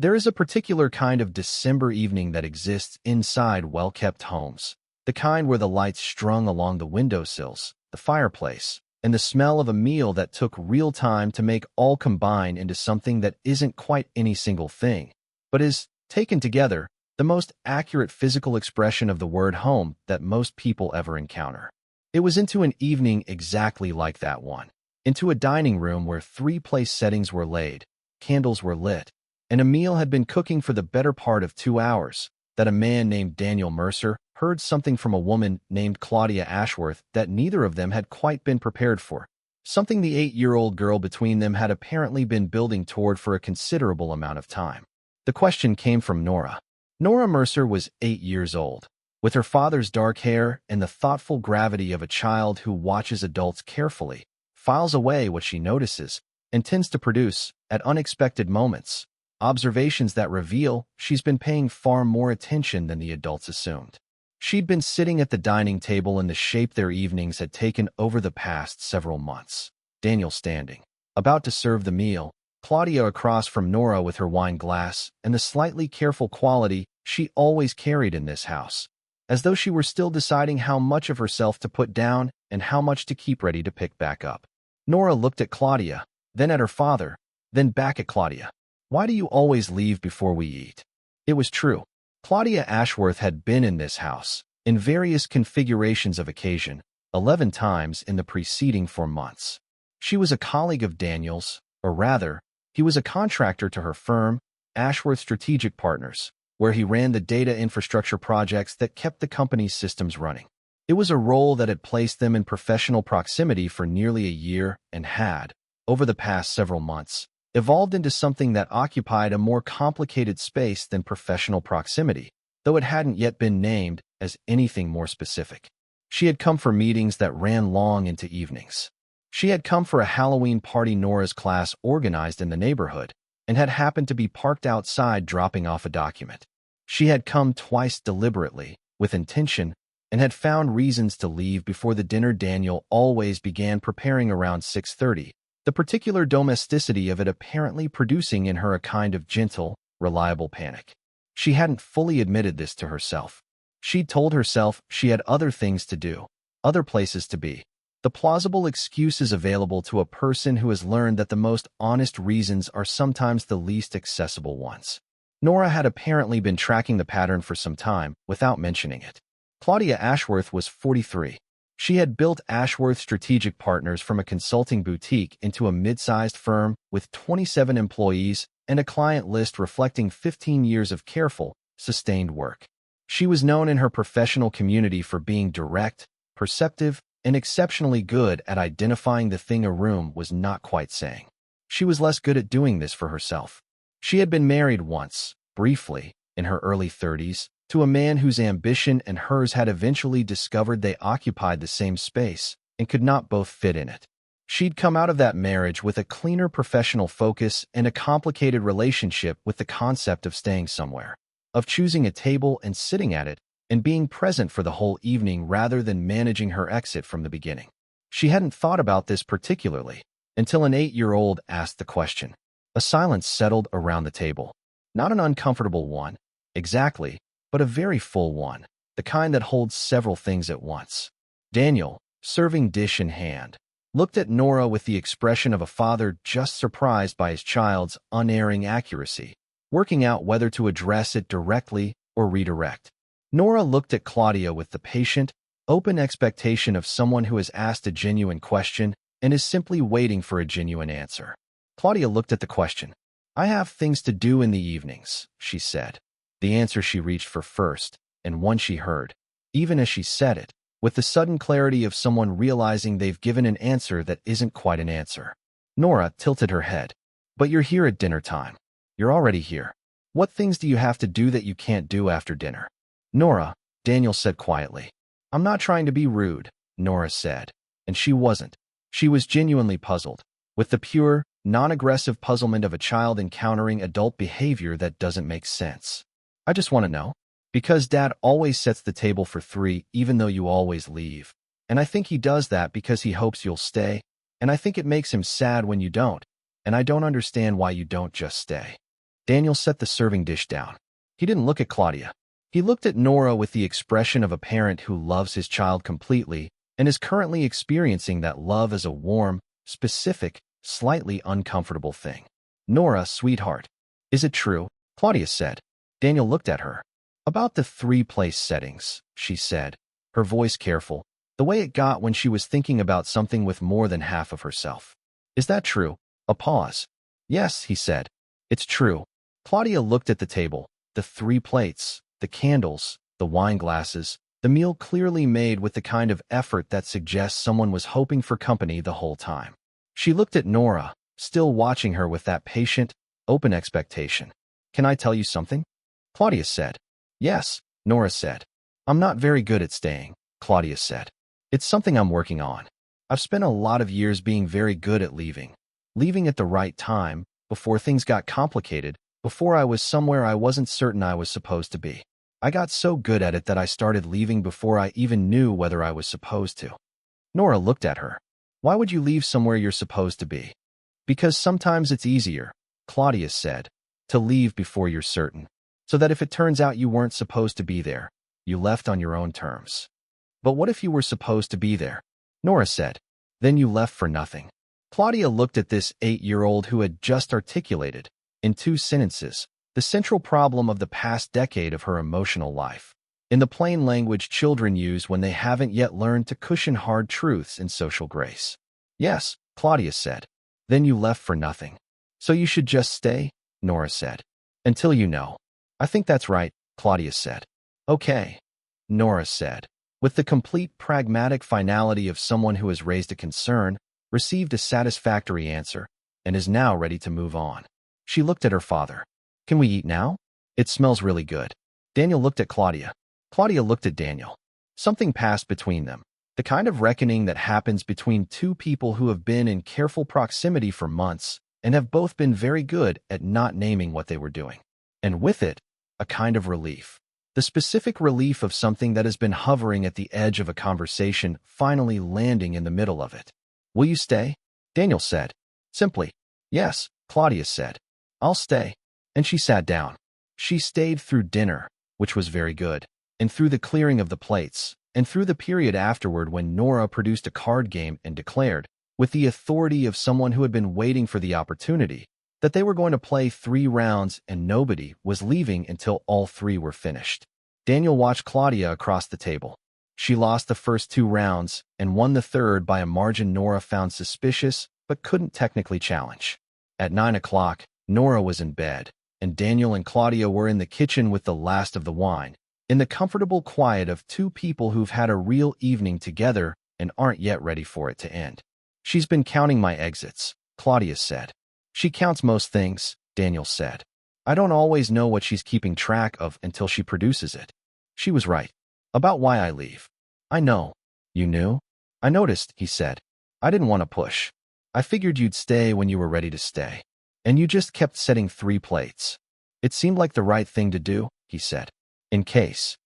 There is a particular kind of December evening that exists inside well-kept homes, the kind where the lights strung along the windowsills, the fireplace, and the smell of a meal that took real time to make all combine into something that isn't quite any single thing, but is, taken together, the most accurate physical expression of the word home that most people ever encounter. It was into an evening exactly like that one, into a dining room where three place settings were laid, candles were lit, and a meal had been cooking for the better part of 2 hours, that a man named Daniel Mercer heard something from a woman named Claudia Ashworth that neither of them had quite been prepared for, something the 8-year-old girl between them had apparently been building toward for a considerable amount of time. The question came from Nora. Nora Mercer was 8 years old, with her father's dark hair and the thoughtful gravity of a child who watches adults carefully, files away what she notices, and tends to produce, at unexpected moments, observations that reveal she's been paying far more attention than the adults assumed. She'd been sitting at the dining table in the shape their evenings had taken over the past several months. Daniel standing, about to serve the meal, Claudia across from Nora with her wine glass and the slightly careful quality she always carried in this house, as though she were still deciding how much of herself to put down and how much to keep ready to pick back up. Nora looked at Claudia, then at her father, then back at Claudia. "Why do you always leave before we eat?" It was true. Claudia Ashworth had been in this house, in various configurations of occasion, 11 times in the preceding 4 months. She was a colleague of Daniel's, or rather, he was a contractor to her firm, Ashworth Strategic Partners, where he ran the data infrastructure projects that kept the company's systems running. It was a role that had placed them in professional proximity for nearly a year and had, over the past several months, evolved into something that occupied a more complicated space than professional proximity, though it hadn't yet been named as anything more specific. She had come for meetings that ran long into evenings. She had come for a Halloween party Nora's class organized in the neighborhood, and had happened to be parked outside dropping off a document. She had come twice deliberately, with intention, and had found reasons to leave before the dinner Daniel always began preparing around 6:30. The particular domesticity of it apparently producing in her a kind of gentle, reliable panic. She hadn't fully admitted this to herself. She'd told herself she had other things to do, other places to be. The plausible excuses available to a person who has learned that the most honest reasons are sometimes the least accessible ones. Nora had apparently been tracking the pattern for some time without mentioning it. Claudia Ashworth was 43. She had built Ashworth Strategic Partners from a consulting boutique into a mid-sized firm with 27 employees and a client list reflecting 15 years of careful, sustained work. She was known in her professional community for being direct, perceptive, and exceptionally good at identifying the thing a room was not quite saying. She was less good at doing this for herself. She had been married once, briefly, in her early 30s, to a man whose ambition and hers had eventually discovered they occupied the same space and could not both fit in it. She'd come out of that marriage with a cleaner professional focus and a complicated relationship with the concept of staying somewhere, of choosing a table and sitting at it, and being present for the whole evening rather than managing her exit from the beginning. She hadn't thought about this particularly until an 8-year-old asked the question. A silence settled around the table. Not an uncomfortable one, exactly, but a very full one, the kind that holds several things at once. Daniel, serving dish in hand, looked at Nora with the expression of a father just surprised by his child's unerring accuracy, working out whether to address it directly or redirect. Nora looked at Claudia with the patient, open expectation of someone who has asked a genuine question and is simply waiting for a genuine answer. Claudia looked at the question. "I have things to do in the evenings," she said. The answer she reached for first, and one she heard, even as she said it, with the sudden clarity of someone realizing they've given an answer that isn't quite an answer. Nora tilted her head. "But you're here at dinner time. You're already here. What things do you have to do that you can't do after dinner?" "Nora," Daniel said quietly. "I'm not trying to be rude," Nora said, and she wasn't. She was genuinely puzzled, with the pure, non-aggressive puzzlement of a child encountering adult behavior that doesn't make sense. "I just want to know. Because Dad always sets the table for 3 even though you always leave. And I think he does that because he hopes you'll stay. And I think it makes him sad when you don't. And I don't understand why you don't just stay." Daniel set the serving dish down. He didn't look at Claudia. He looked at Nora with the expression of a parent who loves his child completely and is currently experiencing that love as a warm, specific, slightly uncomfortable thing. "Nora, sweetheart, is it true?" Claudia said. Daniel looked at her. "About the three-place settings," she said, her voice careful, the way it got when she was thinking about something with more than half of herself. "Is that true?" A pause. "Yes," he said. "It's true." Claudia looked at the table, the 3 plates, the candles, the wine glasses, the meal clearly made with the kind of effort that suggests someone was hoping for company the whole time. She looked at Nora, still watching her with that patient, open expectation. "Can I tell you something?" Claudia said. "Yes," Nora said. "I'm not very good at staying," Claudia said. "It's something I'm working on. I've spent a lot of years being very good at leaving. Leaving at the right time, before things got complicated, before I was somewhere I wasn't certain I was supposed to be. I got so good at it that I started leaving before I even knew whether I was supposed to." Nora looked at her. "Why would you leave somewhere you're supposed to be?" "Because sometimes it's easier," Claudia said, "to leave before you're certain, so that if it turns out you weren't supposed to be there, you left on your own terms." "But what if you were supposed to be there?" Nora said. "Then you left for nothing." Claudia looked at this 8-year-old who had just articulated, in 2 sentences, the central problem of the past decade of her emotional life, in the plain language children use when they haven't yet learned to cushion hard truths in social grace. "Yes," Claudia said. "Then you left for nothing. So you should just stay," Nora said. "Until you know." "I think that's right," Claudia said. "Okay," Nora said, with the complete pragmatic finality of someone who has raised a concern, received a satisfactory answer, and is now ready to move on. She looked at her father. "Can we eat now? It smells really good." Daniel looked at Claudia. Claudia looked at Daniel. Something passed between them, the kind of reckoning that happens between 2 people who have been in careful proximity for months and have both been very good at not naming what they were doing. And with it, a kind of relief. The specific relief of something that has been hovering at the edge of a conversation finally landing in the middle of it. "Will you stay?" Daniel said. Simply. "Yes," Claudia said. "I'll stay." And she sat down. She stayed through dinner, which was very good, and through the clearing of the plates, and through the period afterward when Nora produced a card game and declared, with the authority of someone who had been waiting for the opportunity, that they were going to play 3 rounds and nobody was leaving until all 3 were finished. Daniel watched Claudia across the table. She lost the first 2 rounds and won the third by a margin Nora found suspicious but couldn't technically challenge. At 9 o'clock, Nora was in bed, and Daniel and Claudia were in the kitchen with the last of the wine, in the comfortable quiet of 2 people who've had a real evening together and aren't yet ready for it to end. "She's been counting my exits," Claudia said. "She counts most things," Daniel said. "I don't always know what she's keeping track of until she produces it." She was right. "About why I leave." "I know." "You knew?" "I noticed," he said. "I didn't want to push. I figured you'd stay when you were ready to stay. And you just kept setting 3 plates. It seemed like the right thing to do," he said. "In case."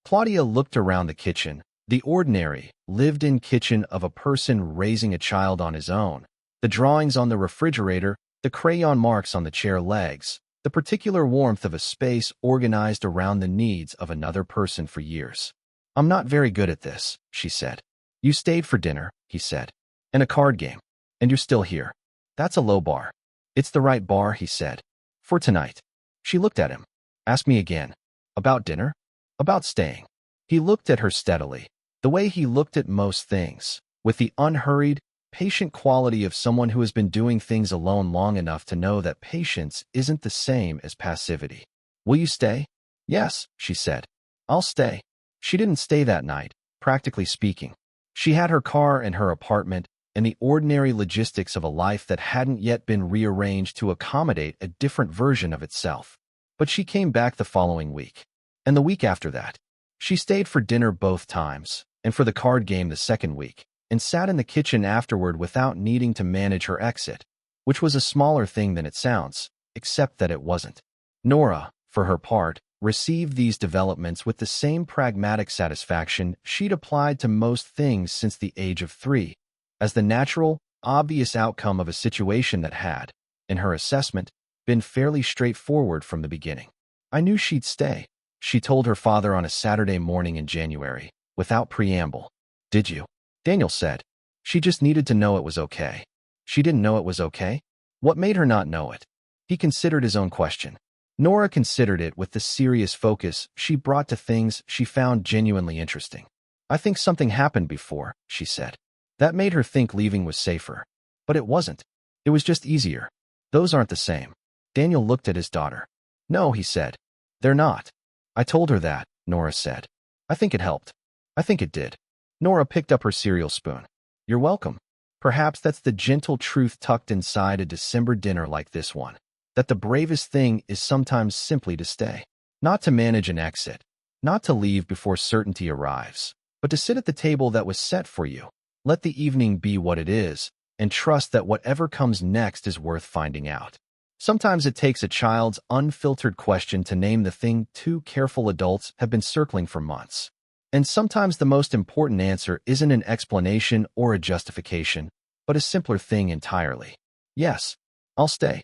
Claudia looked around the kitchen, the ordinary, lived-in kitchen of a person raising a child on his own, the drawings on the refrigerator, the crayon marks on the chair legs, the particular warmth of a space organized around the needs of another person for years. "I'm not very good at this," she said. "You stayed for dinner," he said, "and a card game. And you're still here. That's a low bar." "It's the right bar," he said. "For tonight." She looked at him. "Ask me again." "About dinner?" "About staying." He looked at her steadily, the way he looked at most things, with the unhurried, patient quality of someone who has been doing things alone long enough to know that patience isn't the same as passivity. "Will you stay?" "Yes," she said. "I'll stay." She didn't stay that night, practically speaking. She had her car and her apartment, and the ordinary logistics of a life that hadn't yet been rearranged to accommodate a different version of itself. But she came back the following week, and the week after that. She stayed for dinner both times, and for the card game the second week, and sat in the kitchen afterward without needing to manage her exit, which was a smaller thing than it sounds, except that it wasn't. Nora, for her part, received these developments with the same pragmatic satisfaction she'd applied to most things since the age of 3, as the natural, obvious outcome of a situation that had, in her assessment, been fairly straightforward from the beginning. I knew she'd stay, she told her father on a Saturday morning in January, without preamble. Did you? Daniel said. She just needed to know it was okay. She didn't know it was okay? What made her not know it? He considered his own question. Nora considered it with the serious focus she brought to things she found genuinely interesting. I think something happened before, she said. That made her think leaving was safer. But it wasn't. It was just easier. Those aren't the same. Daniel looked at his daughter. No, he said. They're not. I told her that, Nora said. I think it helped. I think it did. Nora picked up her cereal spoon. You're welcome. Perhaps that's the gentle truth tucked inside a December dinner like this one. That the bravest thing is sometimes simply to stay. Not to manage an exit. Not to leave before certainty arrives. But to sit at the table that was set for you. Let the evening be what it is, and trust that whatever comes next is worth finding out. Sometimes it takes a child's unfiltered question to name the thing two careful adults have been circling for months. And sometimes the most important answer isn't an explanation or a justification, but a simpler thing entirely. Yes, I'll stay.